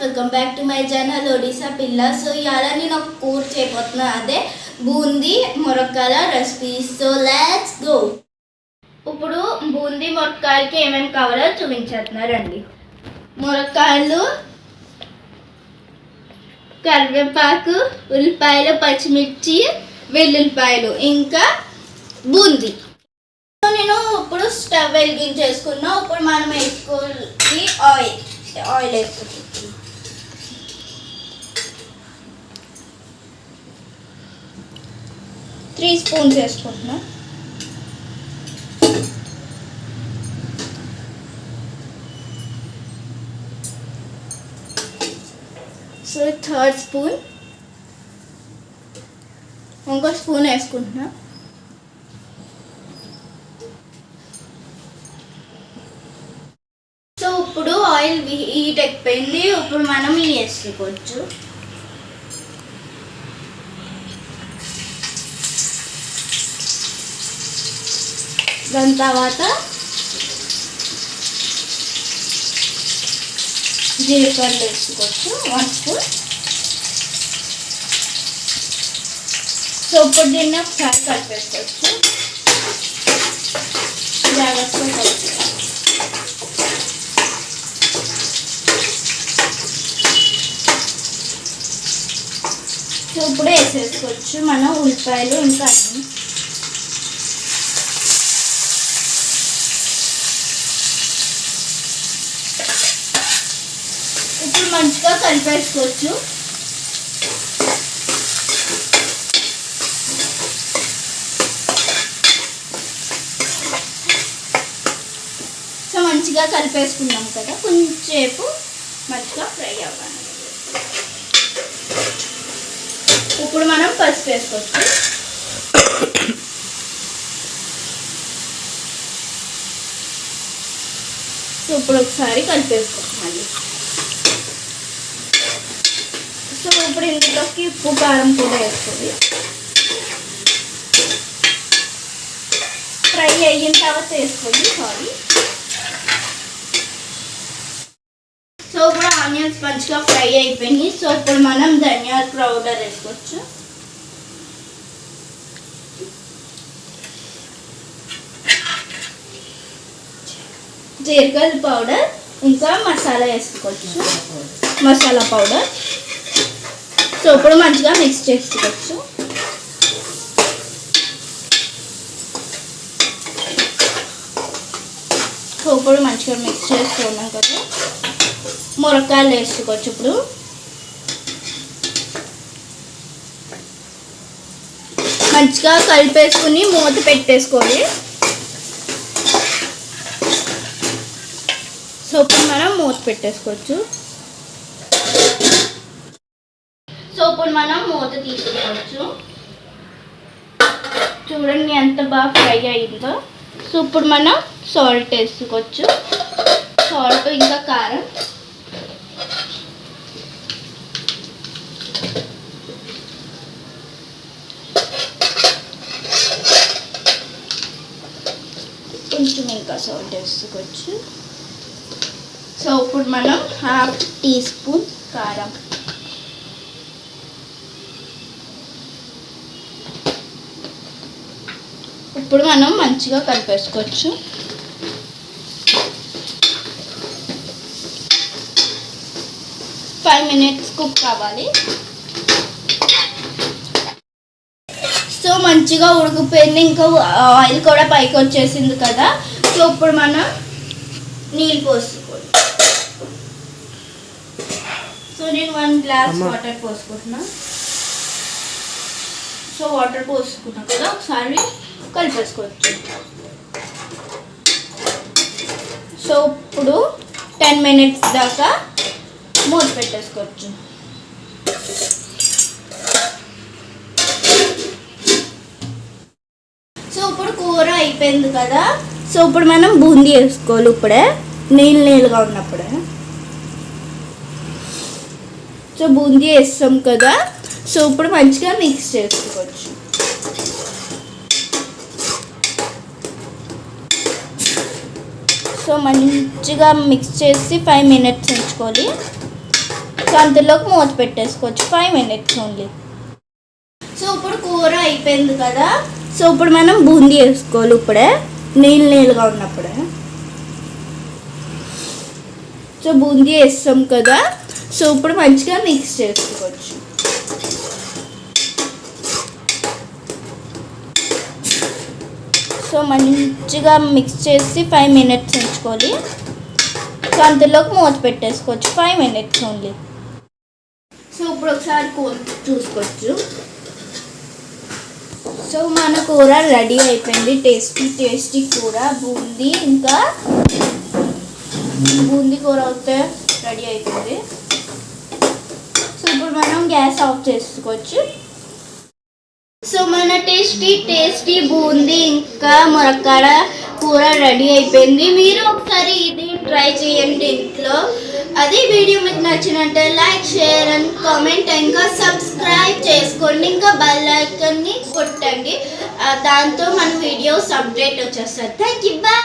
Welcome back to my channel Odisha పిల్ల. సో ఇవాళ నేను ఒక కూర చేయబోతున్నా, అదే బూందీ మురక్కాయల రెసిపీ. So let's go. ఇప్పుడు బూందీ మురక్కాయలకి ఏమేమి కావాలో చూపించేస్తున్నారండి. మురక్కాయలు, కరివేపాకు, ఉల్లిపాయలు, పచ్చిమిర్చి, వెల్లుల్లిపాయలు, ఇంకా బూందీ. నేను ఇప్పుడు స్టవ్ వెలిగించేసుకున్నా. ఇప్పుడు మనం వేసుకోవాలి ఆయిల్ వేసుకుంటాం. 3 స్పూన్స్ వేసుకుంటున్నా. సో 3rd స్పూన్, ఇంకో స్పూన్ వేసుకుంటున్నా. సో ఇప్పుడు ఆయిల్ హీట్ అయిపోయింది. ఇప్పుడు మనం ఇవి వేసుకోవచ్చు. దాని తర్వాత జీలకర్ర వేసుకోవచ్చు 1 స్పూన్. సో ఇప్పుడు దీన్ని ఒకసారి కలిపేసుకోవచ్చు. జాగ్రత్తగా కలుపుకోవాలి. సో ఇప్పుడు వేసేసుకోవచ్చు మనం ఉల్లిపాయలు, ఇంకా అన్నీ. ఇప్పుడు మంచిగా కలిపేసుకోవచ్చు. సో మంచిగా కలిపేసుకున్నాం కదా, కొంచెంసేపు మంచిగా ఫ్రై అవ్వాలి. ఇప్పుడు మనం పసుపు వేసుకోవచ్చు. సో ఇప్పుడు ఒకసారి కలిపేసుకోవచ్చు మళ్ళీ. సో ఇప్పుడు ఇందులోకి ఉప్పు, కారం కూడా వేసుకోవాలి. ఫ్రై అయిన తర్వాత వేసుకోండి. సో ఇప్పుడు ఆనియన్స్ మంచిగా ఫ్రై అయిపోయినాయి. సో ఇప్పుడు మనం ధనియాల పౌడర్ వేసుకోవచ్చు. జీలకర్ర పౌడర్, ఇంకా మసాలా వేసుకోవచ్చు, మసాలా పౌడర్. సో ఇప్పుడు మంచిగా మిక్స్ చేసుకోవచ్చు. సో ఇప్పుడు మంచిగా మిక్స్ చేసుకున్నాం కదా, మురక్కాయలు వేసుకోవచ్చు. ఇప్పుడు మంచిగా కలిపేసుకుని మూత పెట్టేసుకోవాలి. సో ఇప్పుడు మనం మూత పెట్టేసుకోవచ్చు. సో ఇప్పుడు మనం మూత తీసుకోవచ్చు. చూడండి ఎంత బాగా ఫ్రై అయిందో. సో ఇప్పుడు మనం సాల్ట్ వేసుకోవచ్చు. సాల్ట్, ఇంకా కారం. కొంచెం ఇంకా సాల్ట్ వేసుకోవచ్చు. సో ఇప్పుడు మనం 1/2 టీ స్పూన్ కారం. ఇప్పుడు మనం మంచిగా కలిపేసుకోవచ్చు. ఫైవ్ మినిట్స్ కుక్ కావాలి. సో మంచిగా ఉడికిపోయింది, ఇంకా ఆయిల్ కూడా పైకి వచ్చేసింది కదా. సో ఇప్పుడు మనం నీళ్ళు పోసుకోవాలి. సో నేను 1 గ్లాస్ వాటర్ పోసుకుంటున్నా. సో వాటర్ పోసుకున్నా కదా, ఒకసారి కలిపేసుకోవచ్చు. సో ఇప్పుడు 10 మినిట్స్ దాకా మూత పెట్టేసుకోవచ్చు. సో ఇప్పుడు కూర అయిపోయింది కదా. సో ఇప్పుడు మనం బూందీ వేసుకోవాలి. ఇప్పుడే నీళ్ళుగా ఉన్నప్పుడే. సో బూందీ వేస్తాం కదా. సో ఇప్పుడు మంచిగా మిక్స్ చేసుకోవచ్చు. సో మంచిగా మిక్స్ చేసి 5 మినిట్స్ ఉంచుకోవాలి. సో అంతలోకి మూత పెట్టేసుకోవచ్చు 5 minutes ఓన్లీ. సో ఇప్పుడు కూర అయిపోయింది కదా. సో ఇప్పుడు మనం బూందీ వేసుకోవాలి. ఇప్పుడే నీళ్ళుగా ఉన్నప్పుడే సో బూందీ వేస్తాం కదా. సో ఇప్పుడు మంచిగా మిక్స్ చేసుకోవచ్చు. సో మంచిగా మిక్స్ చేసి 5 minutes ఉంచుకోవాలి. సో అంతలోకి మూత పెట్టేసుకోవచ్చు 5 minutes ఓన్లీ. సో ఇప్పుడు ఒకసారి కూర చూసుకోవచ్చు. సో మన కూర రెడీ అయిపోయింది. టేస్టీ కూర బూందీ, ఇంకా బూందీ కూర అయితే రెడీ అయిపోయింది. సో ఇప్పుడు మనం గ్యాస్ ఆఫ్ చేసుకోవచ్చు. సో మన టేస్టీ బూందీ ఇంకా మురక్కాడ కూర రెడీ అయిపోయింది. మీరు ఒకసారి ఇది ట్రై చేయండి ఇంట్లో. అదే వీడియో మీకు నచ్చినట్టే లైక్, షేర్ అండ్ కామెంట్, ఇంకా సబ్స్క్రైబ్ చేసుకోండి, ఇంకా బెల్ ఐకాన్ని కొట్టండి. దాంతో మన వీడియోస్ అప్డేట్ వచ్చేస్తారు. Thank you, bye.